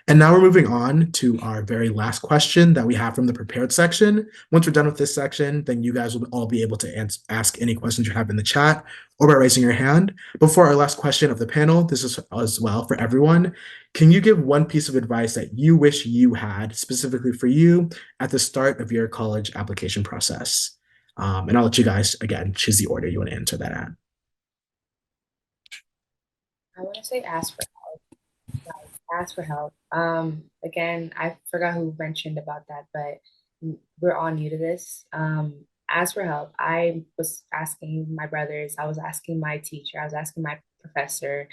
And now we're moving on to our very last question that we have from the prepared section. Once we're done with this section, then you guys will all be able to ask any questions you have in the chat or by raising your hand. Before our last question of the panel, this is as well for everyone. Can you give one piece of advice that you wish you had specifically for you at the start of your college application process? And I'll let you guys, again, choose the order you want to answer that at. I want to say ask for help. Like, ask for help. Again, I forgot who mentioned about that, but we're all new to this. Ask for help. I was asking my brothers, I was asking my teacher, I was asking my professor,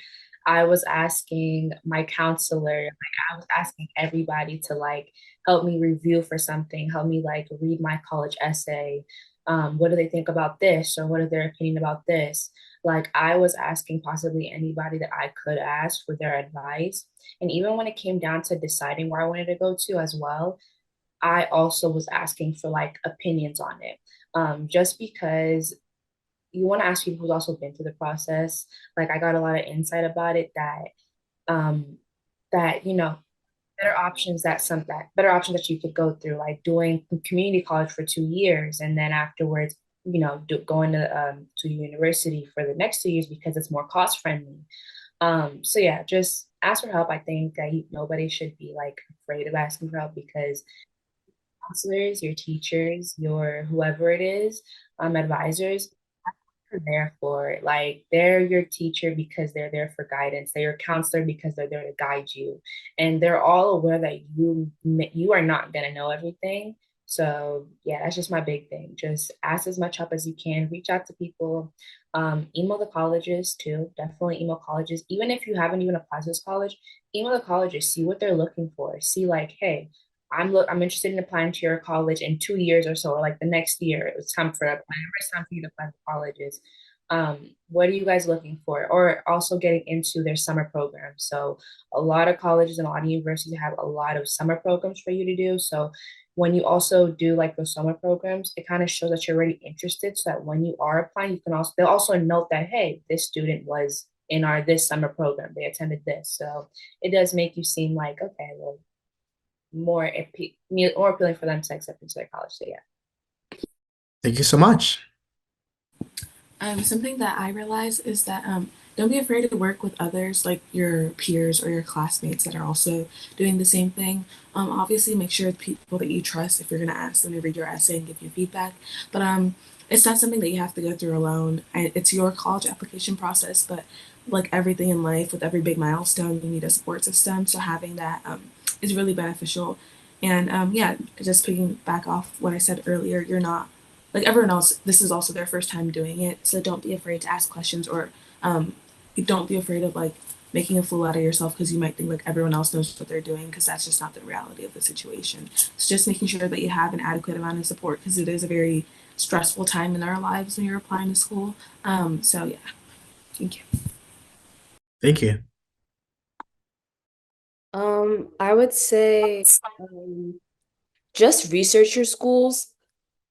I was asking my counselor, like I was asking everybody to like help me review for something, help me like read my college essay. What do they think about this, or what are their opinion about this? Like I was asking possibly anybody that I could ask for their advice. And even when it came down to deciding where I wanted to go to as well, I also was asking for like opinions on it. Just because you want to ask people who's also been through the process. Like I got a lot of insight about it um that better options that you could go through, like doing community college for 2 years and then afterwards, going to university for the next 2 years because it's more cost friendly. So yeah, just ask for help. I think that nobody should be like afraid of asking for help because counselors, your teachers, your whoever it is, advisors, are there for. Like they're your teacher because they're there for guidance. They're your counselor because they're there to guide you, and they're all aware that you are not gonna know everything. So yeah, that's just my big thing. Just ask as much help as you can. Reach out to people. Email the colleges too. Definitely email colleges. Even if you haven't even applied to this college, email the colleges. See what they're looking for. See like, hey, I'm interested in applying to your college in 2 years or so, or like the next year. It's time for applying. It's time for you to apply to colleges. What are you guys looking for? Or also getting into their summer programs. So a lot of colleges and a lot of universities have a lot of summer programs for you to do. So when you also do like those summer programs, it kind of shows that you're already interested. So that when you are applying, you can also they'll also note that hey, this student was in our this summer program. They attended this. So it does make you seem like okay, well, more appealing for them to accept into their college. So yeah. Thank you so much. Something that I realize is that don't be afraid to work with others, like your peers or your classmates that are also doing the same thing. Obviously, make sure it's people that you trust if you're going to ask them to read your essay and give you feedback. But it's not something that you have to go through alone. It's your college application process, but like everything in life, with every big milestone, you need a support system. So having that is really beneficial. And yeah, just picking back off what I said earlier, you're not like everyone else, this is also their first time doing it. So don't be afraid to ask questions or um, don't be afraid of like making a fool out of yourself because you might think like everyone else knows what they're doing because that's just not the reality of the situation. So just making sure that you have an adequate amount of support because it is a very stressful time in our lives when you're applying to school. So yeah, thank you. Thank you. I would say just research your schools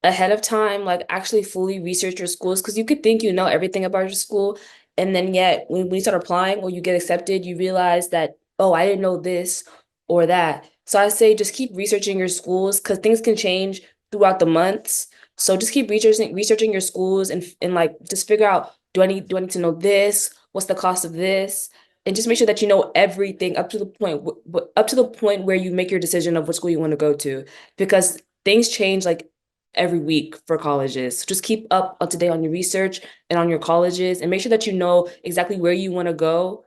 ahead of time, like actually fully research your schools because you could think you know everything about your school, and then yet when you start applying or you get accepted, you realize that, oh, I didn't know this or that. So I say just keep researching your schools because things can change throughout the months. So just keep researching your schools and like just figure out do I need to know this? What's the cost of this? And just make sure that you know everything up to the point where you make your decision of what school you want to go to because things change like every week for colleges. So just keep up to date on your research and on your colleges and make sure that you know exactly where you want to go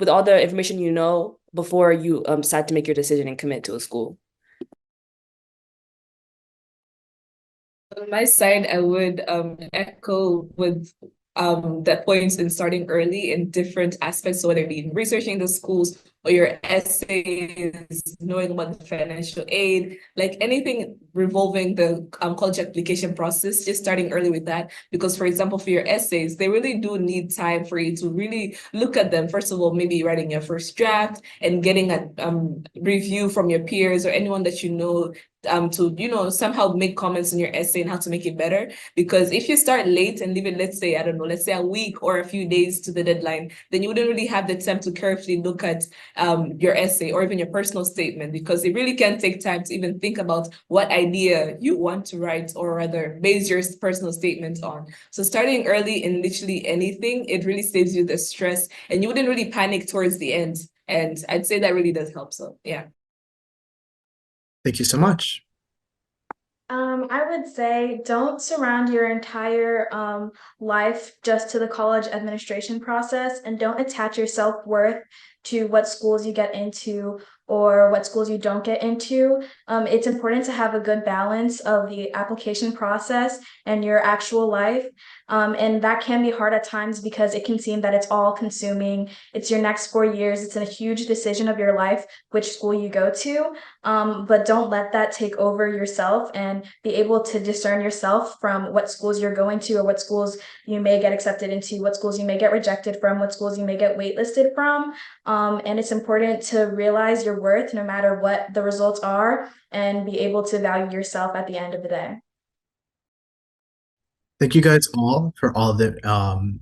with all the information you know before you decide to make your decision and commit to a school. On my side, I would echo with the points in starting early in different aspects, so whether it be researching the schools or your essays, knowing about the financial aid, like anything revolving the college application process, just starting early with that. Because for example, for your essays, they really do need time for you to really look at them. First of all, maybe writing your first draft and getting a review from your peers or anyone that you know, to, you know, somehow make comments on your essay and how to make it better. Because if you start late and leave it, let's say, I don't know, let's say a week or a few days to the deadline, then you wouldn't really have the time to carefully look at your essay or even your personal statement, because it really can take time to even think about what idea you want to write or rather base your personal statement on. So starting early in literally anything, it really saves you the stress and you wouldn't really panic towards the end. And I'd say that really does help. So yeah. Thank you so much. I would say don't surround your entire life just to the college administration process, and don't attach your self-worth to what schools you get into or what schools you don't get into. It's important to have a good balance of the application process and your actual life. And that can be hard at times because it can seem that it's all consuming. It's your next 4 years. It's a huge decision of your life, which school you go to. But don't let that take over yourself, and be able to discern yourself from what schools you're going to or what schools you may get accepted into, what schools you may get rejected from, what schools you may get waitlisted from. And it's important to realize your worth no matter what the results are, and be able to value yourself at the end of the day. Thank you guys all for all the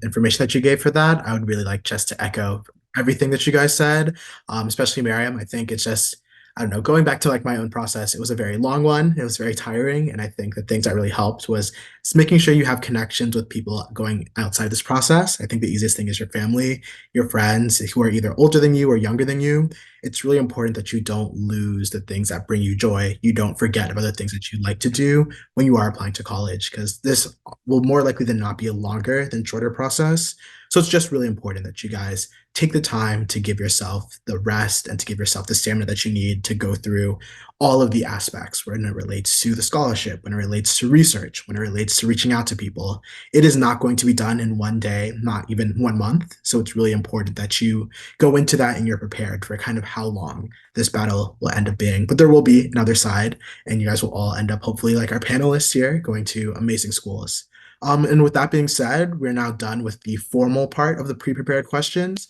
information that you gave for that. I would really like just to echo everything that you guys said, especially Miriam. I think it's just, I don't know, going back to like my own process, it was a very long one. It was very tiring. And I think the things that really helped was just making sure you have connections with people going outside this process. I think the easiest thing is your family, your friends who are either older than you or younger than you. It's really important that you don't lose the things that bring you joy. You don't forget about the things that you like to do when you are applying to college, because this will more likely than not be a longer than shorter process. So it's just really important that you guys take the time to give yourself the rest and to give yourself the stamina that you need to go through all of the aspects when it relates to the scholarship, when it relates to research, when it relates to reaching out to people. It is not going to be done in one day, not even 1 month. So it's really important that you go into that and you're prepared for kind of how long this battle will end up being. But there will be another side, and you guys will all end up, hopefully, like our panelists here, going to amazing schools. And with that being said, we're now done with the formal part of the pre-prepared questions.